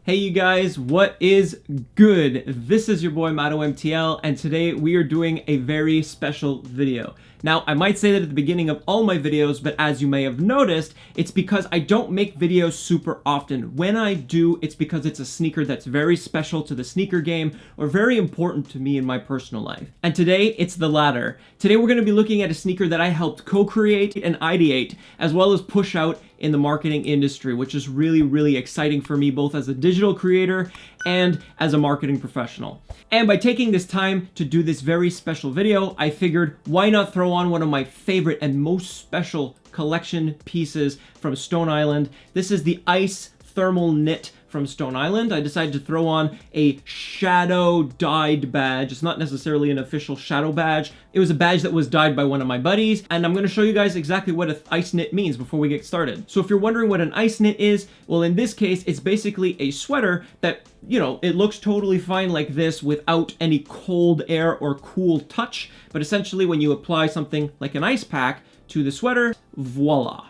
Hey you guys, what is good? This is your boy MattoMTL, and today we are doing a very special video. Now, I might say that at the beginning of all my videos, but as you may have noticed, it's because I don't make videos super often. When I do, it's because it's a sneaker that's very special to the sneaker game or very important to me in my personal life. And today, it's the latter. Today, we're going to be looking at a sneaker that I helped co-create and ideate, as well as push out in the marketing industry, which is really exciting for me, both as a digital creator and as a marketing professional. And by taking this time to do this very special video, I figured why not throw on one of my favorite and most special collection pieces from Stone Island. This is the Ice Thermal Knit from Stone Island. I decided to throw on a shadow dyed badge. It's not necessarily an official shadow badge. It was a badge that was dyed by one of my buddies, and I'm going to show you guys exactly what an ice knit means before we get started. So if you're wondering what an ice knit is, well, in this case, it's basically a sweater that, you know, it looks totally fine like this without any cold air or cool touch, but essentially when you apply something like an ice pack to the sweater, voila.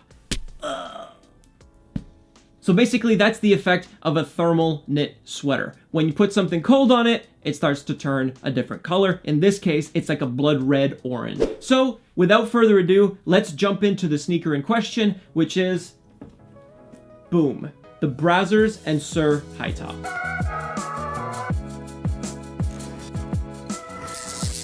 So basically, that's the effect of a thermal knit sweater. When you put something cold on it, it starts to turn a different color. In this case, it's like a blood red orange. So without further ado, let's jump into the sneaker in question, which is, boom, the Brazzers and SSUR High Top.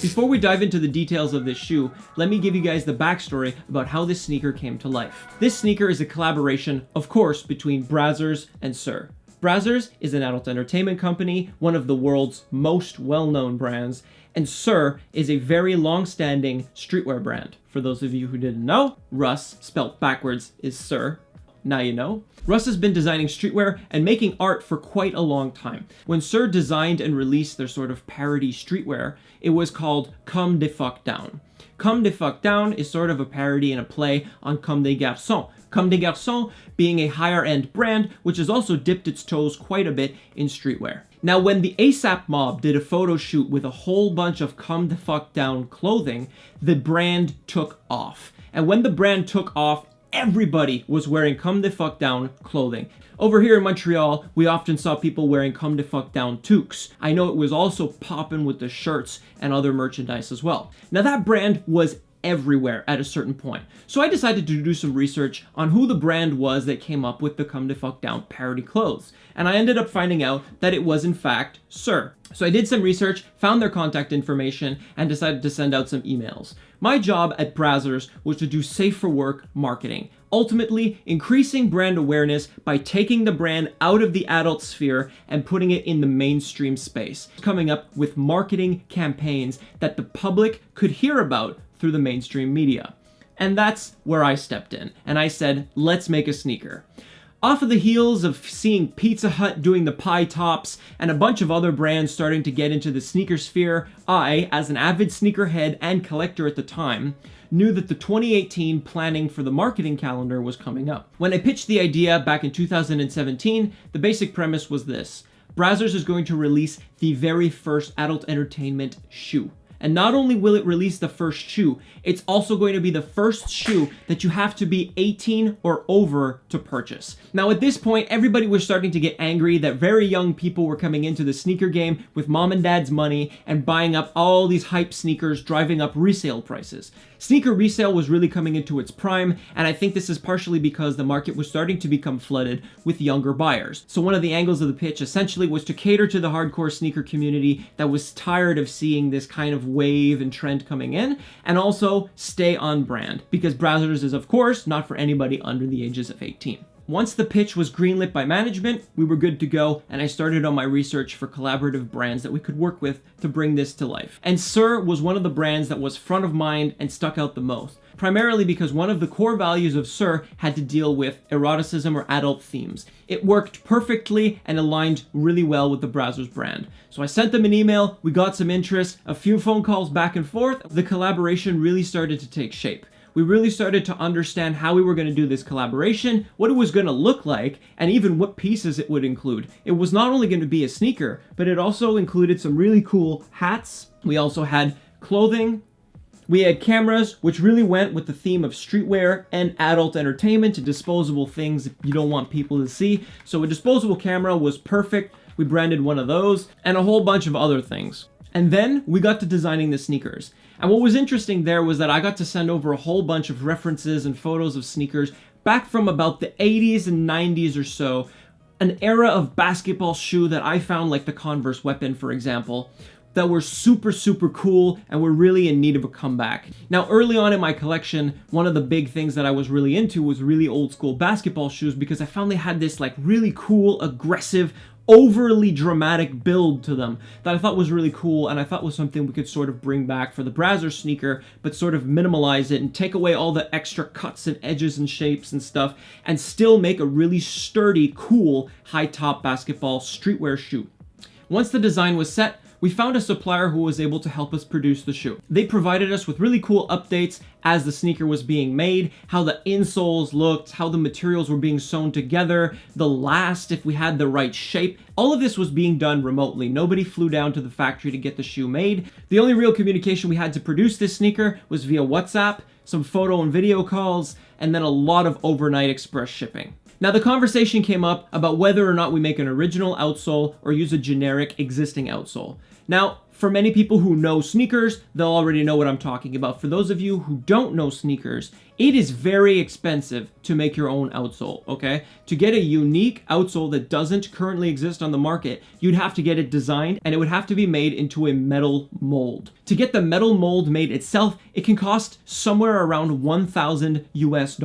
Before we dive into the details of this shoe, let me give you guys the backstory about how this sneaker came to life. This sneaker is a collaboration, of course, between Brazzers and SSUR. Brazzers is an adult entertainment company, one of the world's most well-known brands, and SSUR is a very long-standing streetwear brand. For those of you who didn't know, Russ, spelt backwards, is SSUR. Now you know. Russ has been designing streetwear and making art for quite a long time. When SSUR designed and released their sort of parody streetwear, it was called Come de Fuck Down. Come de Fuck Down is sort of a parody and a play on Comme des Garçons. Comme des Garçons being a higher end brand, which has also dipped its toes quite a bit in streetwear. Now, when the ASAP Mob did a photo shoot with a whole bunch of Come de Fuck Down clothing, the brand took off. And when the brand took off, everybody was wearing Come de Fuck Down clothing. Over here in Montreal, we often saw people wearing Come de Fuck Down toques. I know it was also popping with the shirts and other merchandise as well. Now that brand was everywhere at a certain point. So I decided to do some research on who the brand was that came up with the Come de Fuck Down parody clothes. And I ended up finding out that it was in fact SSUR. So I did some research, found their contact information, and decided to send out some emails. My job at Brazzers was to do safe for work marketing, ultimately increasing brand awareness by taking the brand out of the adult sphere and putting it in the mainstream space, coming up with marketing campaigns that the public could hear about through the mainstream media. And that's where I stepped in, and I said, let's make a sneaker. Off of the heels of seeing Pizza Hut doing the pie tops and a bunch of other brands starting to get into the sneaker sphere, I, as an avid sneakerhead and collector at the time, knew that the 2018 planning for the marketing calendar was coming up. When I pitched the idea back in 2017, the basic premise was this: Brazzers is going to release the very first adult entertainment shoe. And not only will it release the first shoe, it's also going to be the first shoe that you have to be 18 or over to purchase. Now at this point, everybody was starting to get angry that very young people were coming into the sneaker game with mom and dad's money and buying up all these hype sneakers, driving up resale prices. Sneaker resale was really coming into its prime, and I think this is partially because the market was starting to become flooded with younger buyers. So one of the angles of the pitch essentially was to cater to the hardcore sneaker community that was tired of seeing this kind of wave and trend coming in, and also stay on brand, because Brazzers is of course not for anybody under the ages of 18. Once the pitch was greenlit by management, we were good to go, and I started on my research for collaborative brands that we could work with to bring this to life. And SSUR was one of the brands that was front of mind and stuck out the most, primarily because one of the core values of SSUR had to deal with eroticism or adult themes. It worked perfectly and aligned really well with the Brazzers brand. So I sent them an email, we got some interest, a few phone calls back and forth. The collaboration really started to take shape. We really started to understand how we were going to do this collaboration, what it was going to look like, and even what pieces it would include. It was not only going to be a sneaker, but it also included some really cool hats. We also had clothing. We had cameras, which really went with the theme of streetwear and adult entertainment and disposable things you don't want people to see. So a disposable camera was perfect. We branded one of those and a whole bunch of other things. And then we got to designing the sneakers. And what was interesting there was that I got to send over a whole bunch of references and photos of sneakers back from about the 80s and 90s or so, an era of basketball shoe that I found, like the Converse Weapon, for example, that were super, super cool and were really in need of a comeback. Now, early on in my collection, one of the big things that I was really into was really old school basketball shoes, because I found they had this like really cool, aggressive, overly dramatic build to them that I thought was really cool, and I thought was something we could sort of bring back for the Brazzers sneaker, but sort of minimalize it and take away all the extra cuts and edges and shapes and stuff, and still make a really sturdy, cool, high top basketball streetwear shoe. Once the design was set, we found a supplier who was able to help us produce the shoe. They provided us with really cool updates as the sneaker was being made, how the insoles looked, how the materials were being sewn together, the last, if we had the right shape. All of this was being done remotely. Nobody flew down to the factory to get the shoe made. The only real communication we had to produce this sneaker was via WhatsApp, some photo and video calls, and then a lot of overnight express shipping. Now, the conversation came up about whether or not we make an original outsole or use a generic existing outsole. Now, for many people who know sneakers, they'll already know what I'm talking about. For those of you who don't know sneakers, it is very expensive to make your own outsole, okay? To get a unique outsole that doesn't currently exist on the market, you'd have to get it designed, and it would have to be made into a metal mold. To get the metal mold made itself, it can cost somewhere around $1,000 US.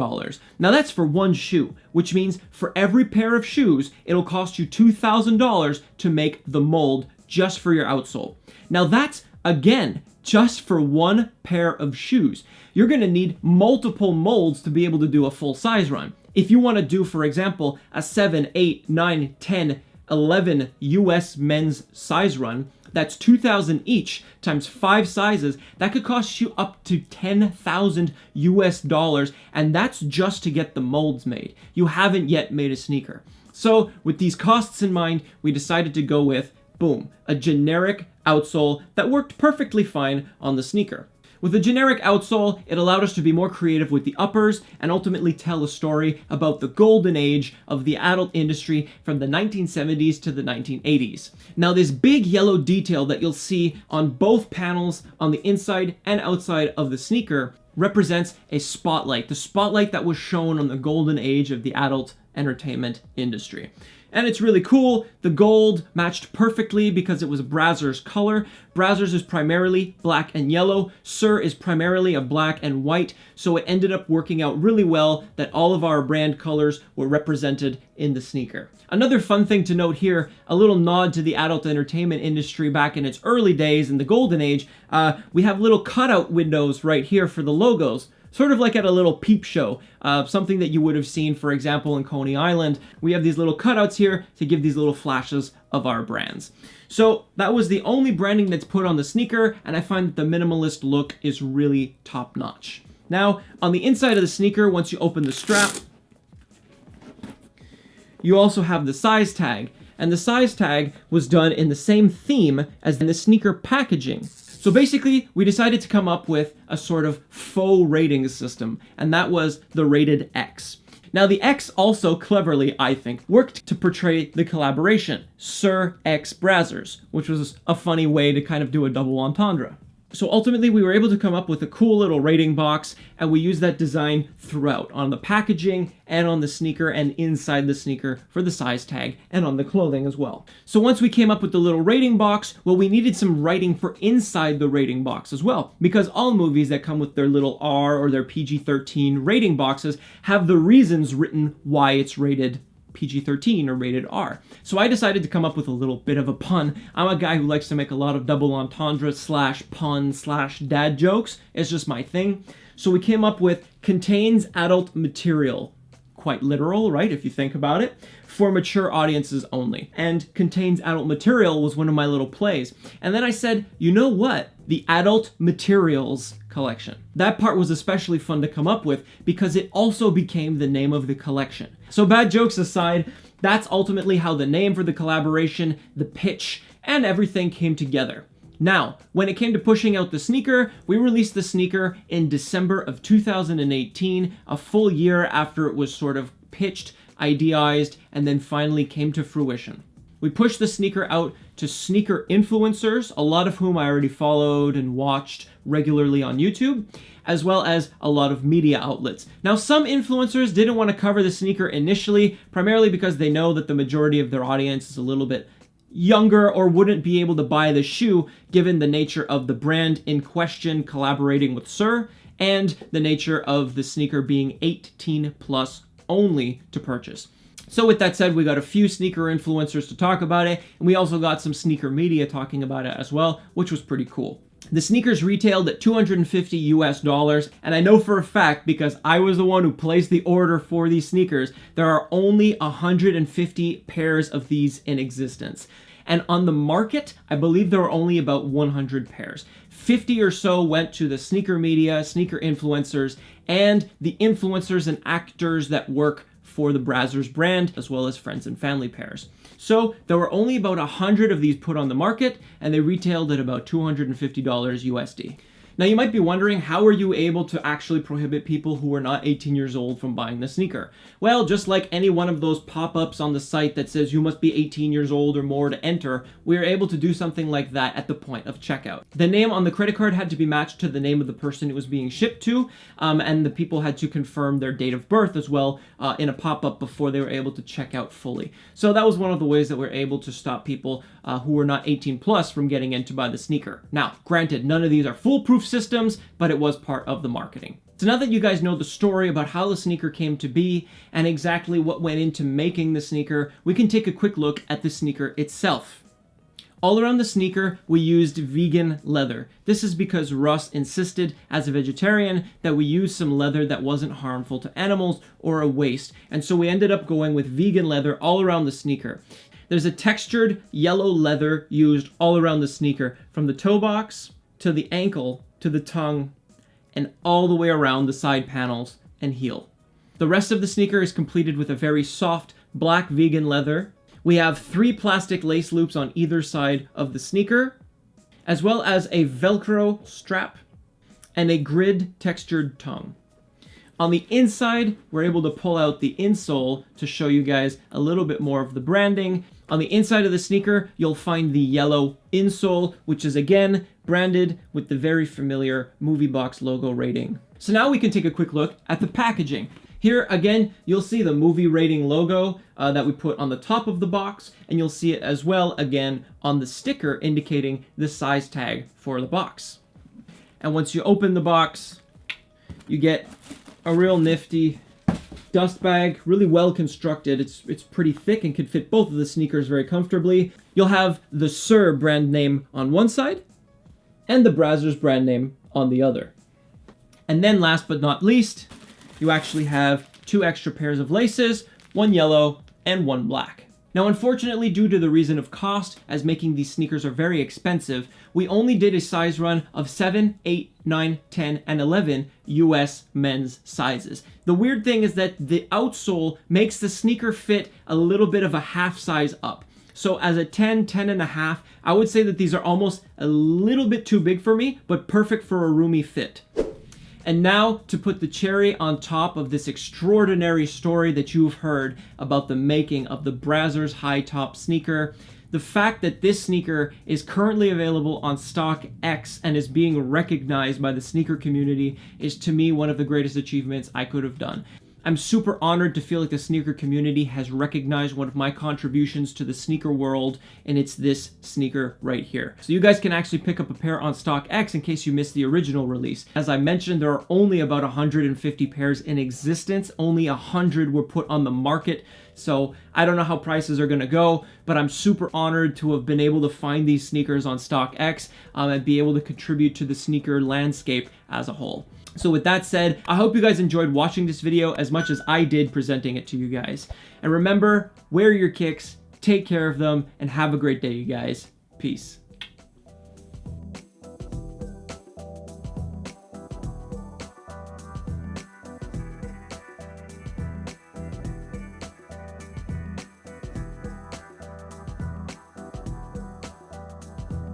Now that's for one shoe, which means for every pair of shoes, it'll cost you $2,000 to make the mold just for your outsole. Now that's, again, just for one pair of shoes. You're gonna need multiple molds to be able to do a full size run. If you wanna do, for example, a 7, 8, 9, 10, 11 US men's size run, that's 2,000 each times 5 sizes. That could cost you up to $10,000 US, and that's just to get the molds made. You haven't yet made a sneaker. So with these costs in mind, we decided to go with, boom, a generic outsole that worked perfectly fine on the sneaker. With a generic outsole, it allowed us to be more creative with the uppers and ultimately tell a story about the golden age of the adult industry from the 1970s to the 1980s. Now, this big yellow detail that you'll see on both panels on the inside and outside of the sneaker represents a spotlight, the spotlight that was shown on the golden age of the adult entertainment industry. And it's really cool. The gold matched perfectly because it was Brazzers color. Brazzers is primarily black and yellow. SSUR is primarily a black and white. So it ended up working out really well that all of our brand colors were represented in the sneaker. Another fun thing to note here, a little nod to the adult entertainment industry back in its early days in the golden age. We have little cutout windows right here for the logos. Sort of like at a little peep show, something that you would have seen, for example, in Coney Island. We have these little cutouts here to give these little flashes of our brands. So that was the only branding that's put on the sneaker, and I find that the minimalist look is really top-notch. Now, on the inside of the sneaker, once you open the strap, you also have the size tag. And the size tag was done in the same theme as in the sneaker packaging. So basically, we decided to come up with a sort of faux rating system, and that was the rated X. Now, the X also cleverly, I think, worked to portray the collaboration, SSUR X Brazzers, which was a funny way to kind of do a double entendre. So ultimately, we were able to come up with a cool little rating box, and we used that design throughout, on the packaging and on the sneaker and inside the sneaker for the size tag and on the clothing as well. So once we came up with the little rating box, well, we needed some writing for inside the rating box as well, because all movies that come with their little R or their PG-13 rating boxes have the reasons written why it's rated PG-13 or rated R. So I decided to come up with a little bit of a pun. I'm a guy who likes to make a lot of double entendre / pun / dad jokes. It's just my thing. So we came up with contains adult material. Quite literal, right? If you think about it. For mature audiences only. And contains adult material was one of my little plays. And then I said, you know what? The adult materials collection. That part was especially fun to come up with because it also became the name of the collection. So bad jokes aside, that's ultimately how the name for the collaboration, the pitch, and everything came together. Now, when it came to pushing out the sneaker, we released the sneaker in December of 2018, a full year after it was sort of pitched, idealized, and then finally came to fruition. We pushed the sneaker out to sneaker influencers, a lot of whom I already followed and watched regularly on YouTube, as well as a lot of media outlets. Now, some influencers didn't want to cover the sneaker initially, primarily because they know that the majority of their audience is a little bit younger or wouldn't be able to buy the shoe given the nature of the brand in question collaborating with SSUR and the nature of the sneaker being 18 plus only to purchase. So with that said, we got a few sneaker influencers to talk about it, and we also got some sneaker media talking about it as well, which was pretty cool. The sneakers retailed at $250 US, and I know for a fact, because I was the one who placed the order for these sneakers, there are only 150 pairs of these in existence. And on the market, I believe there were only about 100 pairs. 50 or so went to the sneaker media, sneaker influencers, and the influencers and actors that work for the Brazzers brand, as well as friends and family pairs. So there were only about 100 of these put on the market, and they retailed at about $250 USD. Now you might be wondering, how are you able to actually prohibit people who are not 18 years old from buying the sneaker? Well, just like any one of those pop-ups on the site that says you must be 18 years old or more to enter, we are able to do something like that at the point of checkout. The name on the credit card had to be matched to the name of the person it was being shipped to, and the people had to confirm their date of birth as well in a pop-up before they were able to check out fully. So that was one of the ways that we're able to stop people who were not 18 plus from getting in to buy the sneaker. Now, granted, none of these are foolproof systems, but it was part of the marketing. So now that you guys know the story about how the sneaker came to be and exactly what went into making the sneaker, we can take a quick look at the sneaker itself. All around the sneaker, we used vegan leather. This is because Russ insisted, as a vegetarian, that we use some leather that wasn't harmful to animals or a waste. And so we ended up going with vegan leather all around the sneaker. There's a textured yellow leather used all around the sneaker, from the toe box to the ankle to the tongue and all the way around the side panels and heel. The rest of the sneaker is completed with a very soft black vegan leather. We have 3 plastic lace loops on either side of the sneaker, as well as a Velcro strap and a grid textured tongue. On the inside, we're able to pull out the insole to show you guys a little bit more of the branding. On the inside of the sneaker, you'll find the yellow insole, which is again branded with the very familiar movie box logo rating. So now we can take a quick look at the packaging. Here again, you'll see the movie rating logo that we put on the top of the box, and you'll see it as well again on the sticker indicating the size tag for the box. And once you open the box, you get a real nifty dust bag, really well constructed. It's pretty thick and can fit both of the sneakers very comfortably. You'll have the SSUR brand name on one side and the Brazzers brand name on the other. And then last but not least, you actually have 2 extra pairs of laces, 1 yellow and 1 black. Now, unfortunately, due to the reason of cost, as making these sneakers are very expensive, we only did a size run of 7, 8, 9, 10, and 11 US men's sizes. The weird thing is that the outsole makes the sneaker fit a little bit of a half size up. So as a 10, 10 and a half, I would say that these are almost a little bit too big for me, but perfect for a roomy fit. And now, to put the cherry on top of this extraordinary story that you've heard about the making of the Brazzers high top sneaker, the fact that this sneaker is currently available on StockX and is being recognized by the sneaker community is, to me, one of the greatest achievements I could have done. I'm super honored to feel like the sneaker community has recognized one of my contributions to the sneaker world, and it's this sneaker right here. So you guys can actually pick up a pair on StockX in case you missed the original release. As I mentioned, there are only about 150 pairs in existence. Only 100 were put on the market. So I don't know how prices are gonna go, but I'm super honored to have been able to find these sneakers on StockX and be able to contribute to the sneaker landscape as a whole. So with that said, I hope you guys enjoyed watching this video as much as I did presenting it to you guys. And remember, wear your kicks, take care of them, and have a great day, you guys. Peace.